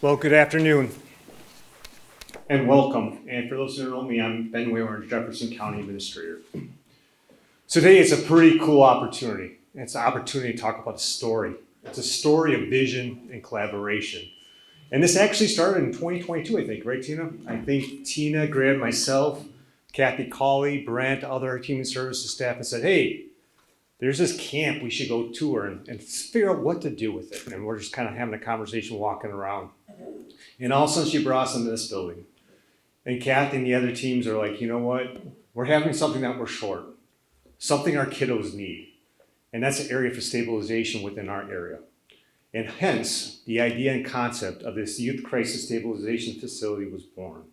Well, good afternoon and welcome. And for those who don't know me, I'm Ben Whaler, Jefferson County Administrator. So today it's a pretty cool opportunity. It's an opportunity to talk about a story. It's a story of vision and collaboration. And this actually started in 2022, I think, right, Tina? I think Tina grabbed myself, Kathy Cawley, Brent, other human services staff and said, hey, there's this camp we should go tour and figure out what to do with it. And we're just kind of having a conversation walking around. And all of a sudden she brought us into this building. And Kathy and the other teams are like, you know what? We're having something that we're short, something our kiddos need. And that's an area for stabilization within our area. And hence, the idea and concept of this youth crisis stabilization facility was born.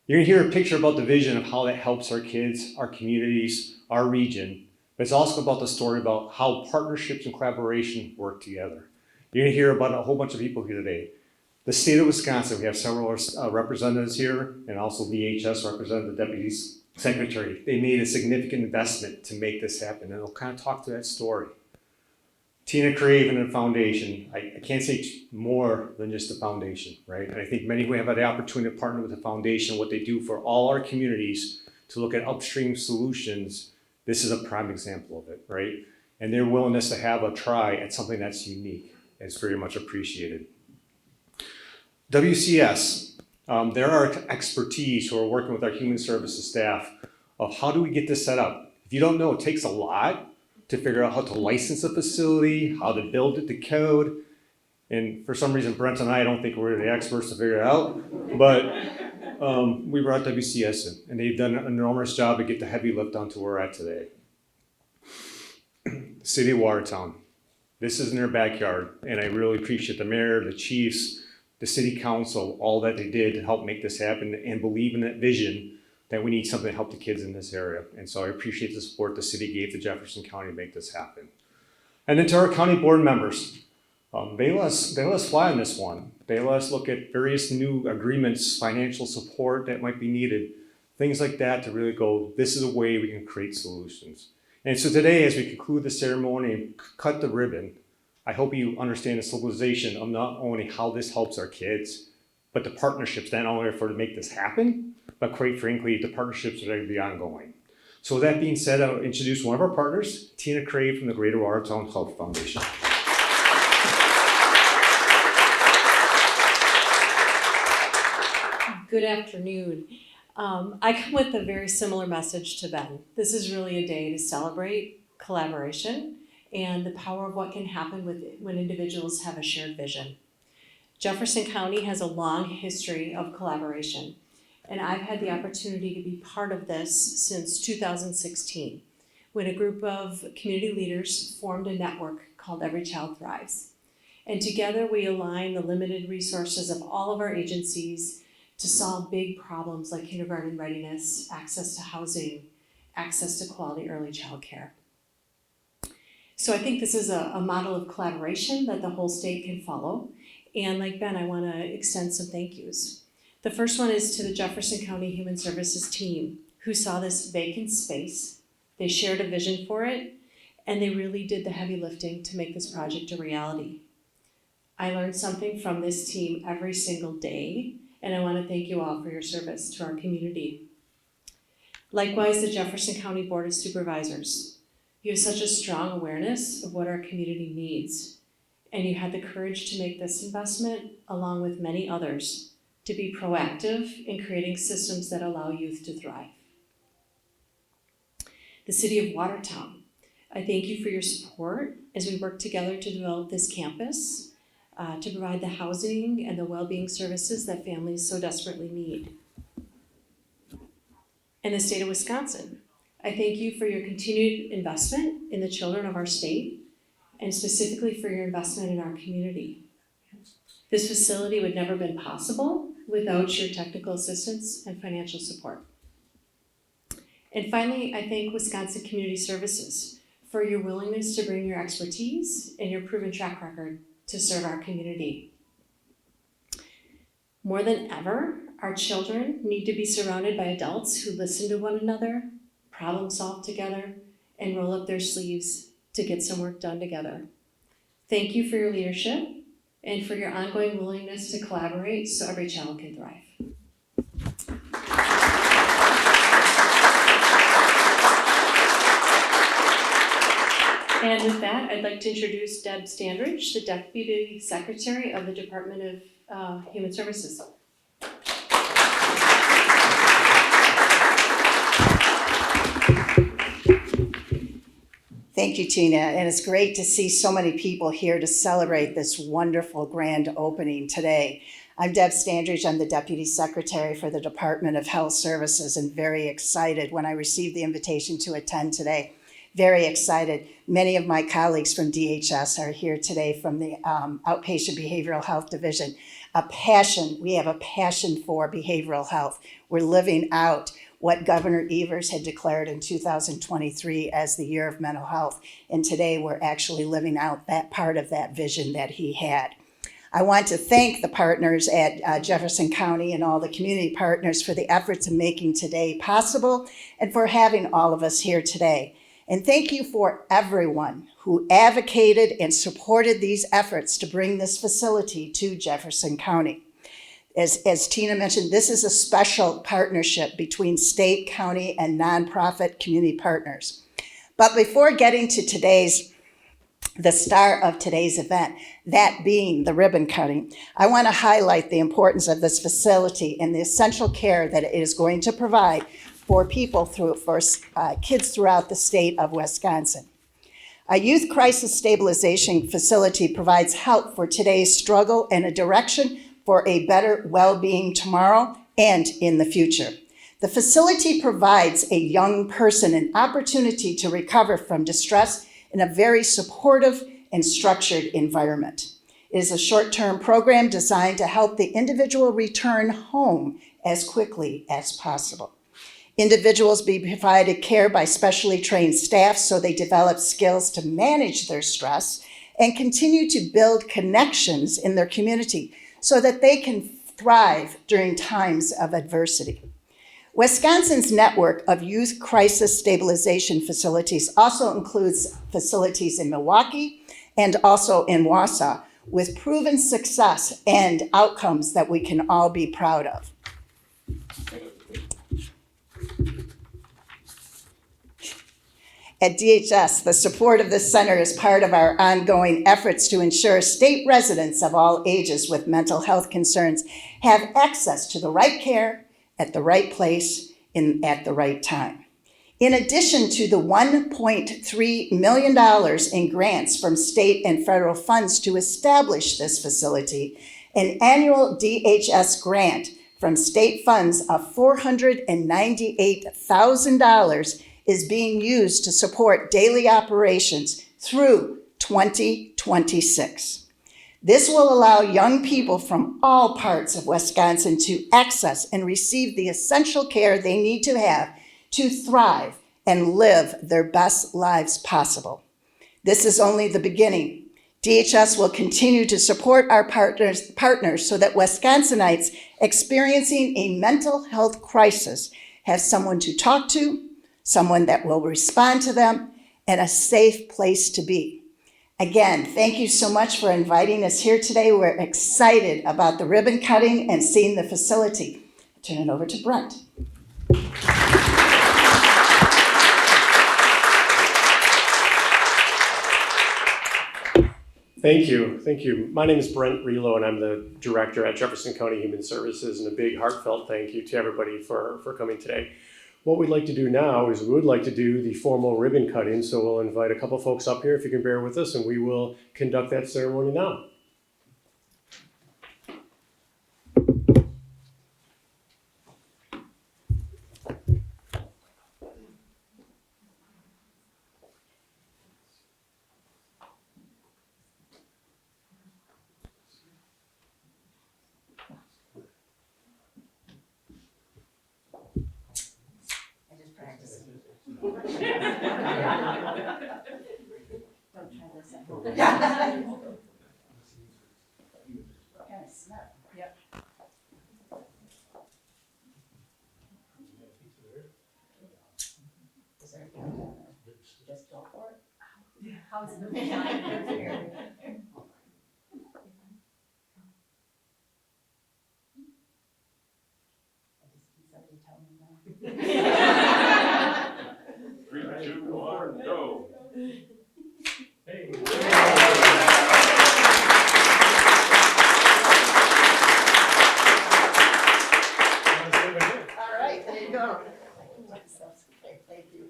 You're gonna hear a picture about the vision of how that helps our kids, our communities, our region, but it's also about the story about how partnerships and collaboration work together. You're gonna hear about a whole bunch of people here today. The state of Wisconsin, we have several representatives here, and also VHS representative, the deputy secretary. They made a significant investment to make this happen, and they'll kind of talk to that story. Tina Craven and the foundation, I can't say more than just the foundation, right? And I think many who have had the opportunity to partner with the foundation, what they do for all our communities to look at upstream solutions, this is a prime example of it, right? And their willingness to have a try at something that's unique is very much appreciated. WCS, there are expertise who are working with our human services staff of how do we get this set up. If you don't know, it takes a lot to figure out how to license a facility, how to build it to code. And for some reason, Brent and I don't think we're the experts to figure it out, but we brought WCS in and they've done an enormous job to get the heavy lift onto where we're at today. City of Watertown, this is in their backyard and I really appreciate the mayor, the chiefs, the city council, all that they did to help make this happen and believe in that vision that we need something to help the kids in this area. And so I appreciate the support the city gave to Jefferson County to make this happen. And then to our county board members, they let us fly on this one. They let us look at various new agreements, financial support that might be needed, things like that to really go, this is a way we can create solutions. And so today, as we conclude the ceremony and cut the ribbon, I hope you understand the stabilization of not only how this helps our kids, but the partnerships not only for to make this happen, but quite frankly, the partnerships that are going to be ongoing. So with that being said, I'll introduce one of our partners, Tina Crave from the Greater Watertown Health Foundation. Good afternoon. I come with a very similar message to Ben. This is really a day to celebrate collaboration and the power of what can happen when individuals have a shared vision. Jefferson County has a long history of collaboration, and I've had the opportunity to be part of this since 2016, when a group of community leaders formed a network called Every Child Thrives. And together we align the limited resources of all of our agencies to solve big problems like kindergarten readiness, access to housing, access to quality early child care. So I think this is a model of collaboration that the whole state can follow. And like Ben, I want to extend some thank yous. The first one is to the Jefferson County Human Services team who saw this vacant space. They shared a vision for it, and they really did the heavy lifting to make this project a reality. I learned something from this team every single day, and I want to thank you all for your service to our community. Likewise, the Jefferson County Board of Supervisors. You have such a strong awareness of what our community needs, and you had the courage to make this investment, along with many others, to be proactive in creating systems that allow youth to thrive. The City of Watertown, I thank you for your support as we work together to develop this campus, to provide the housing and the well-being services that families so desperately need. And the state of Wisconsin, I thank you for your continued investment in the children of our state, and specifically for your investment in our community. This facility would never have been possible without your technical assistance and financial support. And finally, I thank Wisconsin Community Services for your willingness to bring your expertise and your proven track record to serve our community. More than ever, our children need to be surrounded by adults who listen to one another, problem solve together, and roll up their sleeves to get some work done together. Thank you for your leadership and for your ongoing willingness to collaborate so every child can thrive. And with that, I'd like to introduce Deb Standridge, the Deputy Secretary of the Department of Human Services. Thank you, Tina, and it's great to see so many people here to celebrate this wonderful grand opening today. I'm Deb Standridge. I'm the Deputy Secretary for the Department of Health Services, and very excited when I received the invitation to attend today. Very excited. Many of my colleagues from DHS are here today from the Outpatient Behavioral Health Division. We have a passion for behavioral health. We're living out what Governor Evers had declared in 2023 as the year of mental health. And today we're actually living out that part of that vision that he had. I want to thank the partners at Jefferson County and all the community partners for the efforts in making today possible and for having all of us here today. And thank you for everyone who advocated and supported these efforts to bring this facility to Jefferson County. As Tina mentioned, this is a special partnership between state, county, and nonprofit community partners. But before getting to the star of today's event, that being the ribbon cutting, I want to highlight the importance of this facility and the essential care that it is going to provide for people for kids throughout the state of Wisconsin. A youth crisis stabilization facility provides help for today's struggle and a direction for a better well-being tomorrow and in the future. The facility provides a young person an opportunity to recover from distress in a very supportive and structured environment. It is a short-term program designed to help the individual return home as quickly as possible. Individuals be provided care by specially trained staff so they develop skills to manage their stress and continue to build connections in their community so that they can thrive during times of adversity. Wisconsin's network of youth crisis stabilization facilities also includes facilities in Milwaukee and also in Wausau, with proven success and outcomes that we can all be proud of. At DHS, the support of this center is part of our ongoing efforts to ensure state residents of all ages with mental health concerns have access to the right care at the right place at the right time. In addition to the $1.3 million in grants from state and federal funds to establish this facility, an annual DHS grant from state funds of $498,000 is being used to support daily operations through 2026. This will allow young people from all parts of Wisconsin to access and receive the essential care they need to have to thrive and live their best lives possible. This is only the beginning. DHS will continue to support our partners so that Wisconsinites experiencing a mental health crisis have someone to talk to, someone that will respond to them, and a safe place to be. Again, thank you so much for inviting us here today. We're excited about the ribbon cutting and seeing the facility. Turn it over to Brent. Thank you. My name is Brent Relo, and I'm the director at Jefferson County Human Services, and a big heartfelt thank you to everybody for coming today. What we'd like to do now is we would like to do the formal ribbon cutting, so we'll invite a couple folks up here if you can bear with us, and we will conduct that ceremony now. Yep. Is there a countdown? Just go for it. How's the 3, 2, 1, go. All right, there you go. Thank you.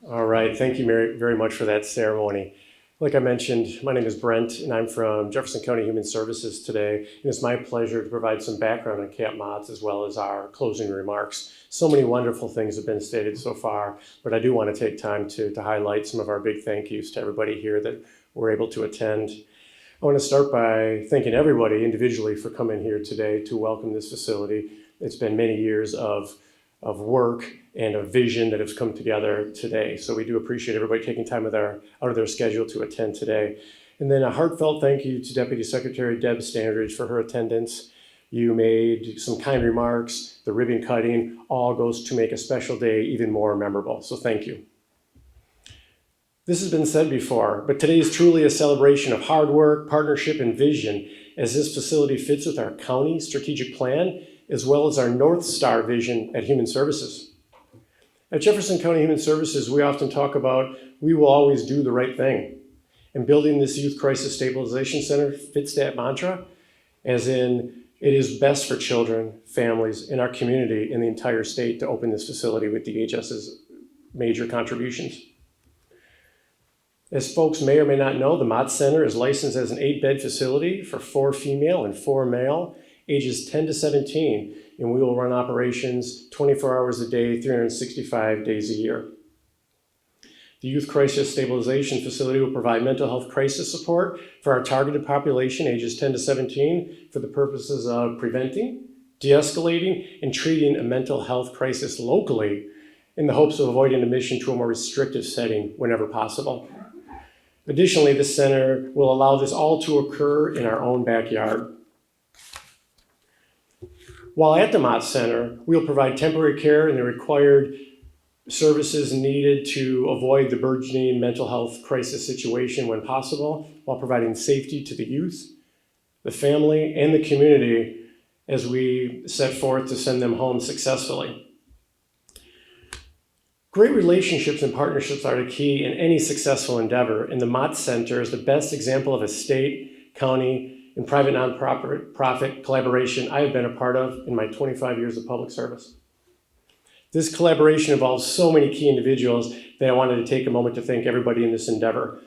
All right, thank you very much for that ceremony. Like I mentioned, my name is Brent, and I'm from Jefferson County Human Services today, and it's my pleasure to provide some background on Camp Matz as well as our closing remarks. So many wonderful things have been stated so far, but I do want to take time to highlight some of our big thank yous to everybody here that were able to attend. I want to start by thanking everybody individually for coming here today to welcome this facility. It's been many years of work and a vision that has come together today. So we do appreciate everybody taking time out of their schedule to attend today. And then a heartfelt thank you to Deputy Secretary Deb Standridge for her attendance. You made some kind remarks. The ribbon cutting all goes to make a special day even more memorable. So thank you. This has been said before, but today is truly a celebration of hard work, partnership, and vision as this facility fits with our county strategic plan as well as our North Star vision at Human Services. At Jefferson County Human Services, we often talk about we will always do the right thing. And building this Youth Crisis Stabilization Center fits that mantra, as in it is best for children, families, and our community in the entire state to open this facility with DHS's major contributions. As folks may or may not know, the Matz Center is licensed as an 8-bed facility for 4 female and 4 male, ages 10 to 17, and we will run operations 24 hours a day, 365 days a year. The Youth Crisis Stabilization Facility will provide mental health crisis support for our targeted population, ages 10 to 17, for the purposes of preventing, de-escalating, and treating a mental health crisis locally in the hopes of avoiding admission to a more restrictive setting whenever possible. Additionally, this center will allow this all to occur in our own backyard. While at the Matz Center, we'll provide temporary care and the required services needed to avoid the burgeoning mental health crisis situation when possible, while providing safety to the youth, the family, and the community as we set forth to send them home successfully. Great relationships and partnerships are the key in any successful endeavor, and the Matz Center is the best example of a state, county, and private nonprofit collaboration I have been a part of in my 25 years of public service. This collaboration involves so many key individuals that I wanted to take a moment to thank everybody in this endeavor.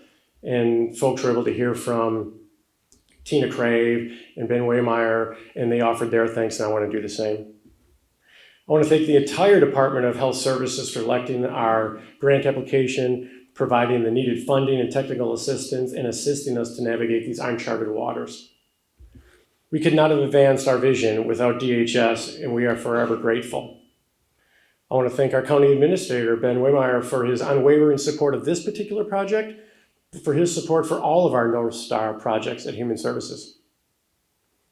And folks were able to hear from Tina Crave and Ben Waymeyer, and they offered their thanks, and I want to do the same. I want to thank the entire Department of Health Services for electing our grant application, providing the needed funding and technical assistance, and assisting us to navigate these uncharted waters. We could not have advanced our vision without DHS, and we are forever grateful. I want to thank our county administrator, Ben Waymeyer, for his unwavering support of this particular project, for his support for all of our North Star projects at Human Services.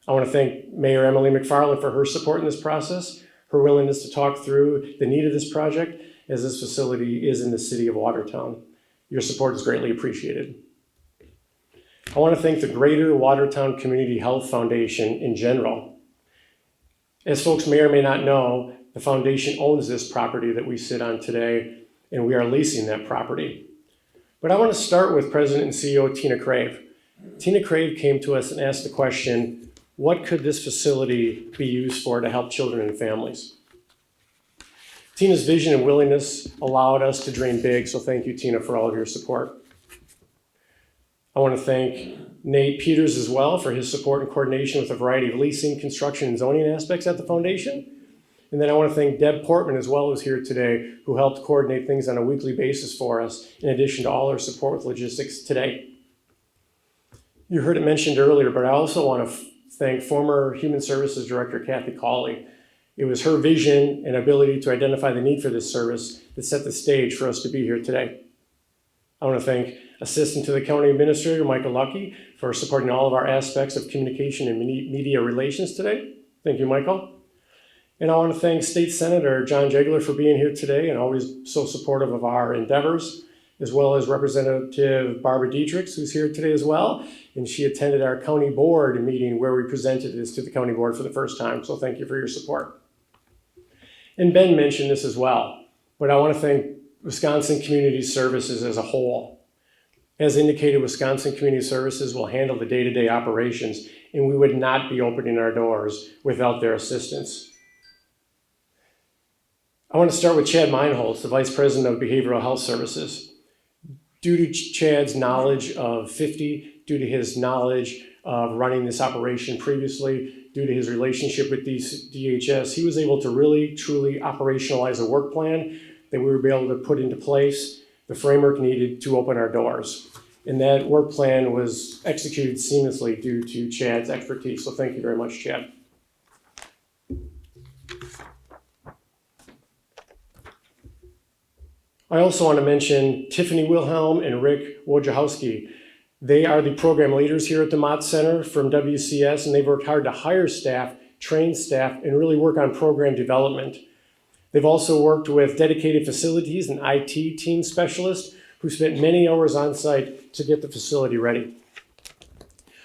I want to thank Mayor Emily McFarland for her support in this process, her willingness to talk through the need of this project, as this facility is in the city of Watertown. Your support is greatly appreciated. I want to thank the Greater Watertown Community Health Foundation in general. As folks may or may not know, the foundation owns this property that we sit on today, and we are leasing that property. But I want to start with President and CEO Tina Crave. Tina Crave came to us and asked the question, what could this facility be used for to help children and families? Tina's vision and willingness allowed us to dream big, so thank you, Tina, for all of your support. I want to thank Nate Peters as well for his support and coordination with a variety of leasing, construction, and zoning aspects at the foundation. And then I want to thank Deb Portman as well, who's here today, who helped coordinate things on a weekly basis for us, in addition to all our support with logistics today. You heard it mentioned earlier, but I also want to thank former Human Services Director Kathy Cawley. It was her vision and ability to identify the need for this service that set the stage for us to be here today. I want to thank Assistant to the County Administrator, Michael Lucky, for supporting all of our aspects of communication and media relations today. Thank you, Michael. And I want to thank State Senator John Jegler for being here today and always so supportive of our endeavors. as well as Representative Barbara Dietrichs, who's here today as well. And she attended our county board meeting where we presented this to the county board for the first time. So thank you for your support. And Ben mentioned this as well, but I want to thank Wisconsin Community Services as a whole. As indicated, Wisconsin Community Services will handle the day-to-day operations, and we would not be opening our doors without their assistance. I want to start with Chad Meinholz, the Vice President of Behavioral Health Services. Due to Chad's knowledge of 50, due to his knowledge of running this operation previously, due to his relationship with DHS, he was able to really, truly operationalize a work plan that we would be able to put into place, the framework needed to open our doors. And that work plan was executed seamlessly due to Chad's expertise. So thank you very much, Chad. I also want to mention Tiffany Wilhelm and Rick Wojciechowski. They are the program leaders here at the Matz Center from WCS, and they've worked hard to hire staff, train staff, and really work on program development. They've also worked with dedicated facilities and IT team specialists who spent many hours on site to get the facility ready.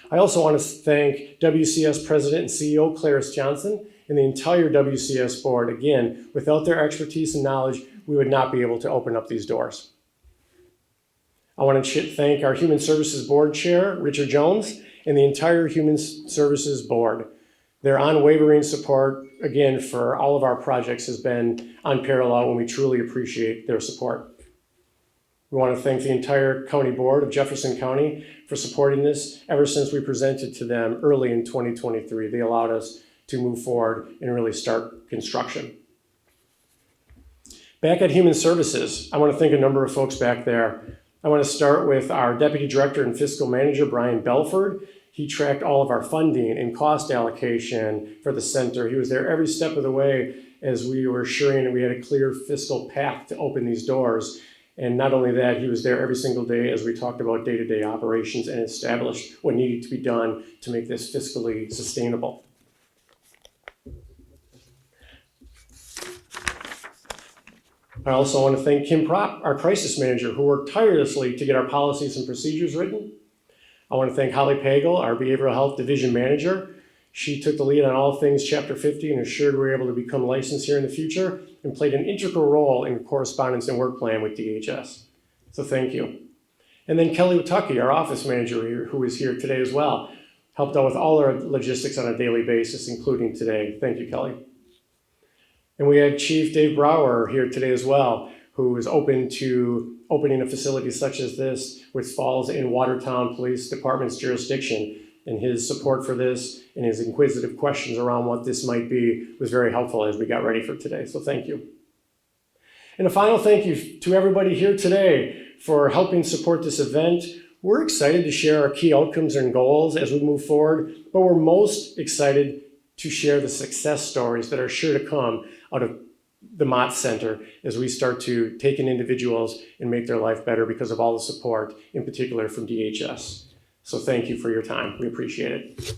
I also want to thank WCS President and CEO Clarice Johnson and the entire WCS board. Again, without their expertise and knowledge, we would not be able to open up these doors. I want to thank our Human Services Board Chair, Richard Jones, and the entire Human Services Board. Their unwavering support, again, for all of our projects has been unparalleled, and we truly appreciate their support. We want to thank the entire County Board of Jefferson County for supporting this ever since we presented to them early in 2023. They allowed us to move forward and really start construction. Back at Human Services, I want to thank a number of folks back there. I want to start with our Deputy Director and Fiscal Manager, Brian Belford. He tracked all of our funding and cost allocation for the center. He was there every step of the way as we were assuring that we had a clear fiscal path to open these doors. And not only that, he was there every single day as we talked about day-to-day operations and established what needed to be done to make this fiscally sustainable. I also want to thank Kim Propp, our crisis manager, who worked tirelessly to get our policies and procedures written. I want to thank Holly Pagel, our behavioral health division manager. She took the lead on all things Chapter 50 and assured we were able to become licensed here in the future and played an integral role in correspondence and work plan with DHS. So thank you. And then Kelly Watucky, our office manager, who is here today as well, helped out with all our logistics on a daily basis, including today. Thank you, Kelly. And we had Chief Dave Brower here today as well, who is open to opening a facility such as this, which falls in Watertown Police Department's jurisdiction. And his support for this and his inquisitive questions around what this might be was very helpful as we got ready for today. So thank you. And a final thank you to everybody here today for helping support this event. We're excited to share our key outcomes and goals as we move forward, but we're most excited to share the success stories that are sure to come out of the Matz Center as we start to take in individuals and make their life better because of all the support, in particular from DHS. So thank you for your time. We appreciate it.